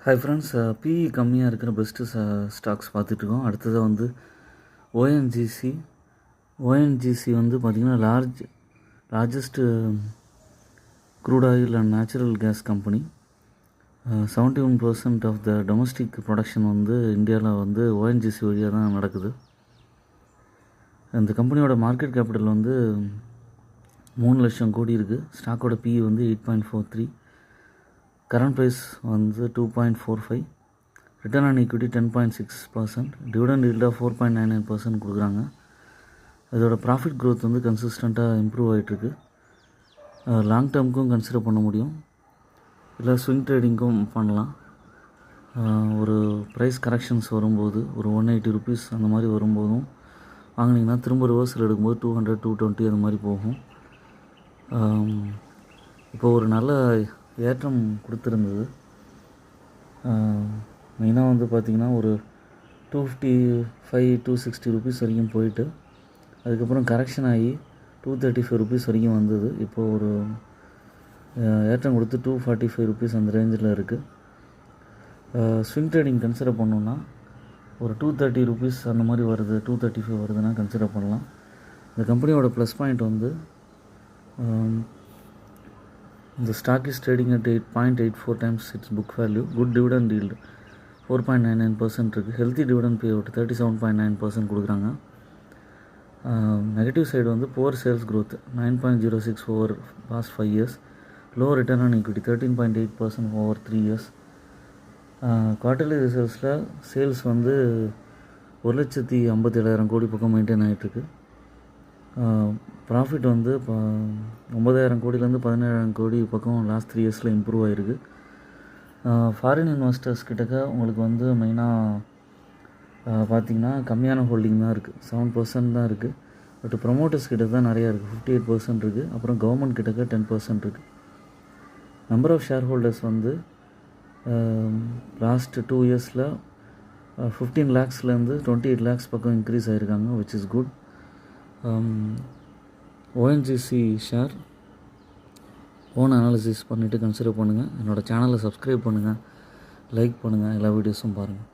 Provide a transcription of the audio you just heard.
Hi friends, BE கம்மியாக இருக்கிற best stocks பார்த்துட்ருக்கோம். அடுத்ததாக வந்து ஓஎன்ஜிசி. ஓஎன்ஜிசி வந்து பார்த்திங்கன்னா largest crude oil and natural gas company. 71% of the domestic production வந்து இந்தியாவில் வந்து ஓஎன்ஜிசி வழியாக தான் நடக்குது. இந்த கம்பெனியோட மார்க்கெட் கேபிட்டல் வந்து 3 லட்சம் கோடி இருக்குது. ஸ்டாக்கோட பிஇ வந்து 8.43. கரண்ட் ப்ரைஸ் வந்து 2.45. Return on equity 10.6%. Dividend yield of 4.99% கொடுக்குறாங்க. இதோட ப்ராஃபிட் க்ரோத் வந்து கன்சிஸ்டண்ட்டாக இம்ப்ரூவ் ஆகிட்டுருக்கு. லாங் டேர்முக்கும் கன்சிடர் பண்ண முடியும், இல்லை ஸ்விங் ட்ரேடிங்க்கும் பண்ணலாம். ஒரு ப்ரைஸ் கரெக்ஷன்ஸ் வரும்போது ஒரு 180 ருபீஸ் அந்த மாதிரி வரும்போதும் வாங்கினீங்கன்னா திரும்ப ரிவர்சல் எடுக்கும்போது 200, 220 அந்த மாதிரி போகும். இப்போது ஒரு நல்ல ஏற்றம் கொடுத்துருந்தது. மெயினாக வந்து பார்த்திங்கன்னா ஒரு 255, 260 ருபீஸ் வரைக்கும் போயிட்டு அதுக்கப்புறம் கரெக்ஷன் ஆகி 235 ருபீஸ் வரைக்கும் வந்தது. இப்போது ஒரு ஏற்றம் கொடுத்து 245 ருபீஸ் அந்த ரேஞ்சில் இருக்குது. ஸ்விங் ட்ரேடிங் கன்சிடர் பண்ணோன்னா ஒரு 230 ருபீஸ் அந்த மாதிரி வருது, 235 வருதுன்னா கன்சிடர் பண்ணலாம். இந்த கம்பெனியோட ப்ளஸ் பாயிண்ட் வந்து the stock is trading at 8.84 times its book value. Good dividend yield 4.99% இருக்குது. ஹெல்த்தி டிவிடெண்ட் பே அவுட் 37.9% கொடுக்குறாங்க. நெகட்டிவ் சைடு வந்து poor sales growth 9.06 over past 5 years. Low return on equity 13.8% over 3 years. Quarterly ரிசல்ட்ஸில் sales வந்து 1,57,000 கோடி பக்கம் maintain ஆகிட்டுருக்கு. Profit வந்து 9,000 கோடியிலேருந்து 17,000 கோடி பக்கம் லாஸ்ட் 3 இயர்ஸில் இம்ப்ரூவ் ஆகிருக்கு. ஃபாரின் இன்வெஸ்டர்ஸ் கிட்டக்க உங்களுக்கு வந்து மெயினாக பார்த்திங்கன்னா கம்மியான ஹோல்டிங் தான் இருக்குது, 7% தான் இருக்குது. பட் ப்ரொமோட்டர்ஸ் கிட்ட தான் நிறையா இருக்குது, 58% இருக்குது. அப்புறம் கவர்மெண்ட் கிட்டக்க 10% இருக்குது. நம்பர் ஆஃப் ஷேர் ஹோல்டர்ஸ் வந்து லாஸ்ட் 2 இயர்ஸில் 15 lakhsலேருந்து 28 lakhs பக்கம் இன்க்ரீஸ் ஆகிருக்காங்க, which is good. ONGC share own analysis பண்ணிவிட்டு கன்சிடர் பண்ணுங்கள். என்னோடய சேனலை சப்ஸ்கிரைப் பண்ணுங்கள், லைக் பண்ணுங்கள், எல்லா வீடியோஸும் பாருங்கள்.